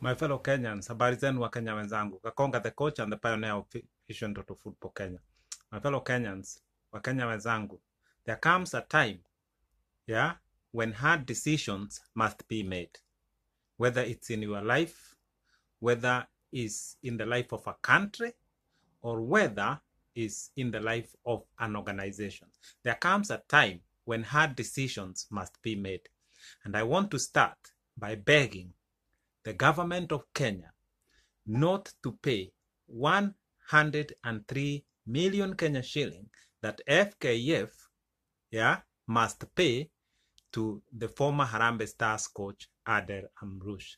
My fellow Kenyans, habari zenu wa Kenya wenzangu. Kakonga the coach and the pioneer of Vision Total Football Kenya. My fellow Kenyans, wa Kenya wenzangu, there comes a time, when hard decisions must be made. Whether it's in your life, whether it's in the life of a country, or whether it's in the life of an organization. There comes a time when hard decisions must be made. And I want to start by begging the government of Kenya not to pay 103 million Kenya shilling that FKF must pay to the former Harambee Stars coach Amrouche.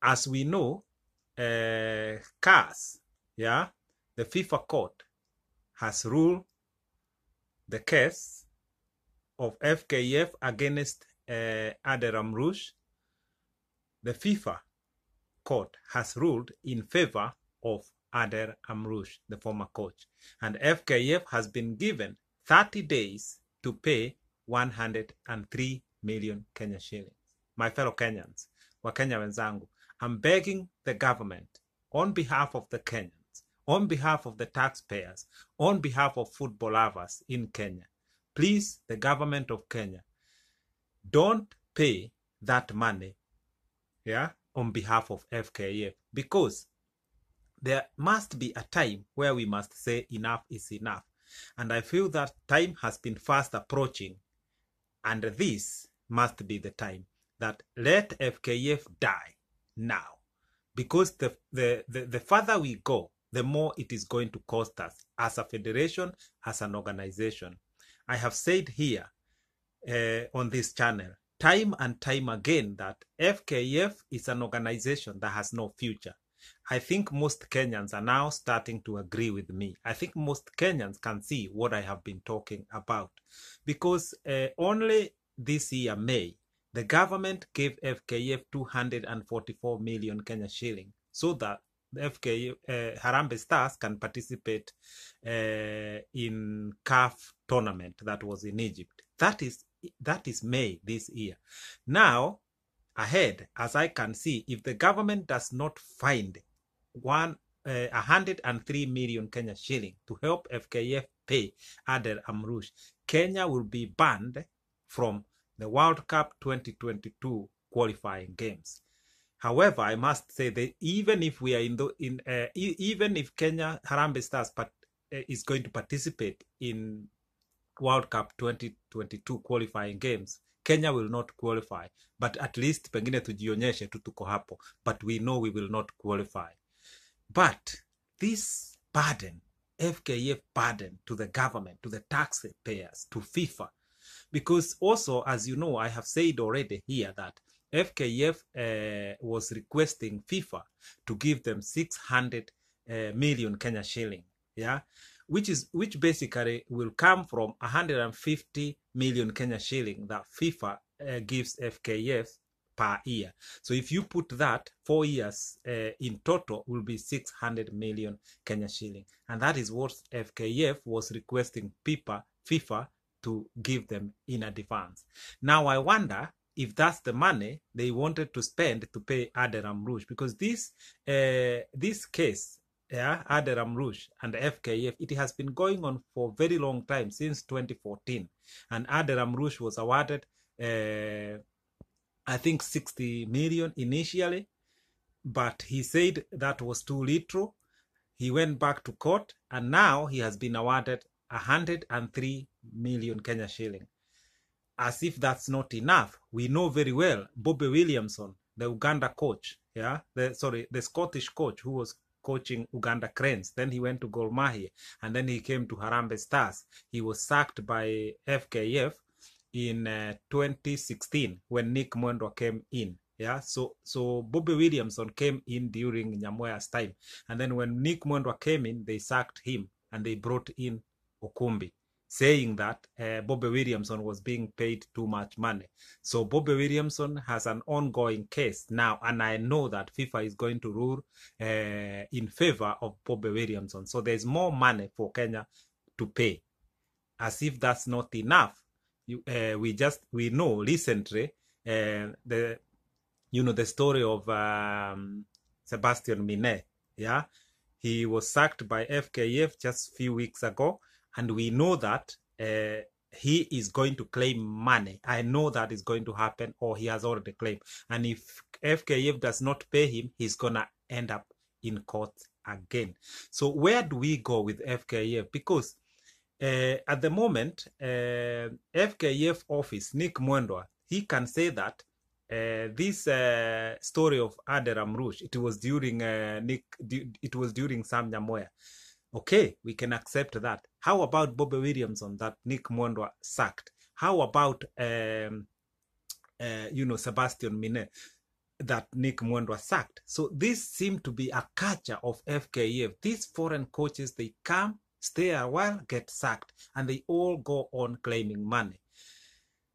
As we know, CAS, the FIFA court has ruled the case of FKF against Amrouche. The FIFA court has ruled in favor of Amrouche, the former coach, and FKF has been given 30 days to pay 103 million Kenya shillings. My fellow Kenyans, Wakenya wenzangu, I'm begging the government on behalf of the Kenyans, on behalf of the taxpayers, on behalf of football lovers in Kenya, please, the government of Kenya, don't pay that money on behalf of FKF, because there must be a time where we must say enough is enough. And I feel that time has been fast approaching, and this must be the time that let FKF die now, because the further we go, the more it is going to cost us as a federation, as an organization. I have said here on this channel time and time again that FKF is an organization that has no future. I think most Kenyans are now starting to agree with me. I think most Kenyans can see what I have been talking about, because only this year, May, the government gave FKF 244 million Kenya shilling so that the FKF Harambee Stars can participate in CAF tournament that was in Egypt. That is May this year. Now, ahead, as I can see, if the government does not find 103 million Kenya shilling to help FKF pay Amrouche, Kenya will be banned from the World Cup 2022 qualifying games. However, I must say that even if we are even if Kenya Harambee Stars is going to participate in World Cup 2022 qualifying games, Kenya will not qualify, but at least pengine tujionyeshe tu tuko hapo, but we know we will not qualify. But this burden, FKF burden to the government, to the taxpayers, to FIFA, because also, as you know, I have said already here that FKF was requesting FIFA to give them 600 million Kenya shilling, which basically will come from 150 million Kenya shilling that FIFA gives FKF per year. So if you put that 4 years in total will be 600 million Kenya shilling. And that is what FKF was requesting FIFA to give them in advance. Now I wonder if that's the money they wanted to spend to pay Amrouche, because this case, Amrouche and FKF, it has been going on for a very long time, since 2014. And Amrouche was awarded, I think 60 million initially, but he said that was too little. He went back to court, and now he has been awarded 103 million Kenya shilling. As if that's not enough, we know very well Bobby Williamson, the Uganda coach, the Scottish coach who was coaching Uganda Cranes. Then he went to Gor Mahia, and then he came to Harambee Stars. He was sacked by FKF in 2016 when Nick Mwendwa came in. So Bobby Williamson came in during Nyamwea's time, and then when Nick Mwendwa came in, they sacked him and they brought in Okumbi, saying that Bobby Williamson was being paid too much money. So Bobby Williamson has an ongoing case now, and I know that FIFA is going to rule in favor of Bobby Williamson. So there's more money for Kenya to pay. As if that's not enough, we know recently the you know, the story of Sebastian Mine. Yeah, he was sacked by FKF just a few weeks ago, and we know that he is going to claim money. I know that is going to happen, or he has already claimed. And if FKF does not pay him, he's gonna end up in court again. So where do we go with FKF? Because at the moment, FKF office, Nick Mwendwa, he can say that this story of Amrouche, it was during it was during Sam Nyamoya. Okay, we can accept that. How about Bobby Williamson that Nick Mwendwa sacked? How about you know, Sebastian Mine that Nick Mwendwa sacked? So this seemed to be a culture of FKF. These foreign coaches, they come, stay a while, get sacked, and they all go on claiming money.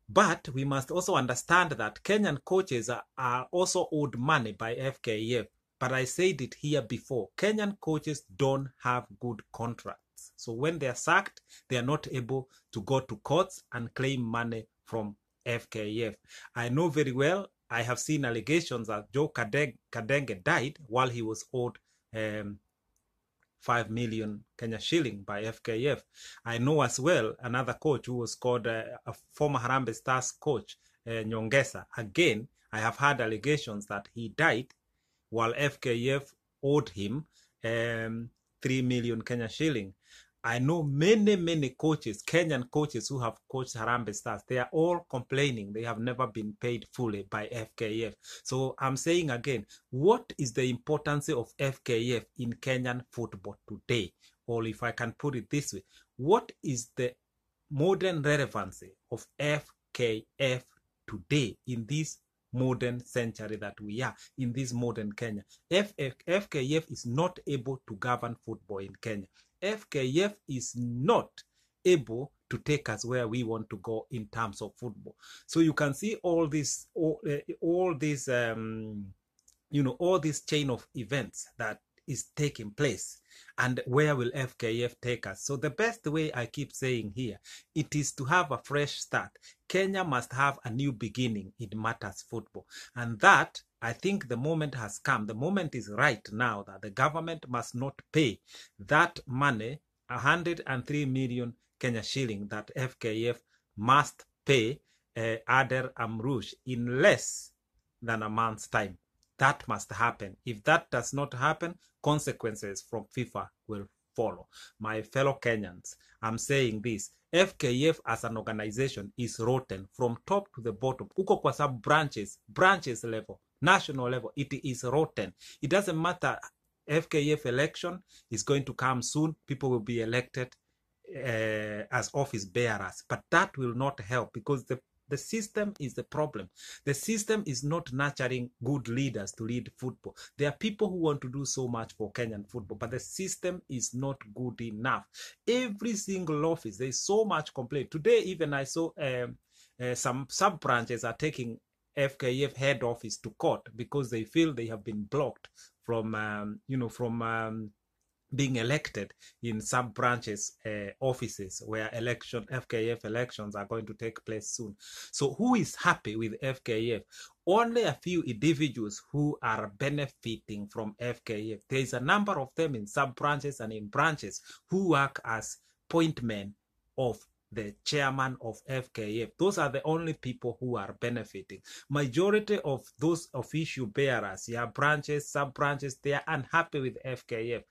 But we must also understand that Kenyan coaches are also owed money by FKF. But I said it here before, Kenyan coaches don't have good contracts. So when they are sacked, they are not able to go to courts and claim money from FKF. I know very well, I have seen allegations that Joe Kadenge died while he was owed 5 million Kenya shilling by FKF. I know as well another coach who was called a former Harambee Stars coach, Nyongesa. Again, I have had allegations that he died while FKF owed him 3 million Kenya shilling. I know many coaches, Kenyan coaches who have coached Harambee Stars. They are all complaining they have never been paid fully by FKF. So I'm saying again, what is the importance of FKF in Kenyan football today? Or if I can put it this way, what is the modern relevancy of FKF today in this modern century that we are, in this modern Kenya? FKF is not able to govern football in Kenya. FKF is not able to take us where we want to go in terms of football. So you can see all this, all this, you know, all this chain of events that is taking place, and where will FKF take us? So the best way, I keep saying here, it is to have a fresh start. Kenya must have a new beginning in matters football, and that, I think the moment has come. The moment is right now that the government must not pay that money, 103 million Kenya shilling that FKF must pay Amrouche in less than a month's time. That must happen. If that does not happen, consequences from FIFA will follow. My fellow Kenyans, I'm saying this. FKF as an organization is rotten from top to the bottom. Uko kwa sub branches level, national level, it is rotten. It doesn't matter. FKF election is going to come soon. People will be elected as office bearers, but that will not help, because the system is the problem. The system is not nurturing good leaders to lead football. There are people who want to do so much for Kenyan football, but the system is not good enough. Every single office, there is so much complaint. Today, even I saw some sub-branches are taking FKF head office to court because they feel they have been blocked from, you know, from being elected in sub-branches offices where FKF elections are going to take place soon. So who is happy with FKF? Only a few individuals who are benefiting from FKF. There is a number of them in sub-branches and in branches who work as point men of the chairman of FKF. Those are the only people who are benefiting. Majority of those official bearers, yeah, branches, sub-branches, they are unhappy with FKF.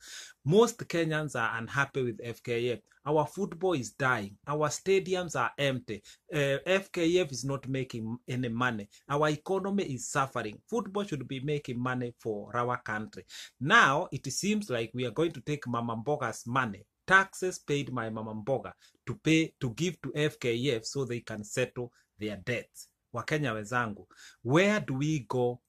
Most Kenyans are unhappy with FKF. Our football is dying. Our stadiums are empty. FKF is not making any money. Our economy is suffering. Football should be making money for our country. Now, it seems like we are going to take Mama Mboga's money, taxes paid by Mama Mboga, to give to FKF so they can settle their debts. Wakenya wenzangu, where do we go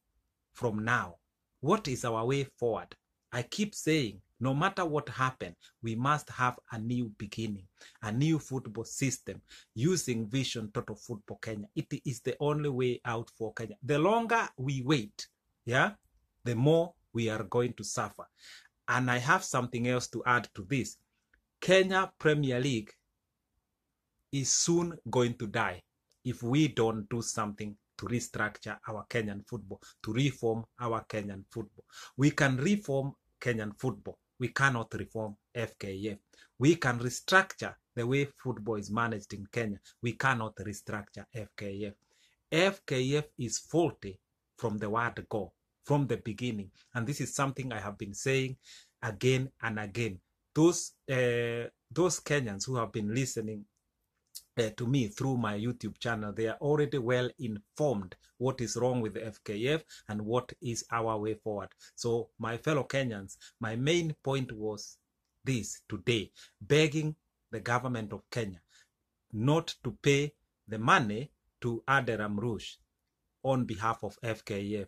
from now? What is our way forward? I keep saying, no matter what happens, we must have a new beginning, a new football system using Vision Total Football Kenya. It is the only way out for Kenya. The longer we wait, yeah, the more we are going to suffer. And I have something else to add to this. Kenya Premier League is soon going to die if we don't do something to restructure our Kenyan football, to reform our Kenyan football. We can reform Kenyan football. We cannot reform FKF. We can restructure the way football is managed in Kenya. We cannot restructure FKF. FKF is faulty from the word go, from the beginning. And this is something I have been saying again and again. Those Kenyans who have been listening to me through my YouTube channel, they are already well informed what is wrong with the FKF and what is our way forward. So my fellow Kenyans, my main point was this today, begging the government of Kenya not to pay the money to Amrouche on behalf of FKF.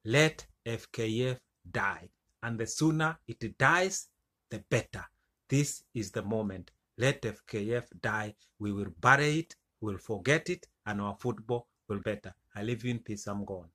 Let FKF die, and the sooner it dies, the better. This is the moment. Let FKF die. We will bury it, we'll forget it, and our football will better. I leave you in peace. I'm gone.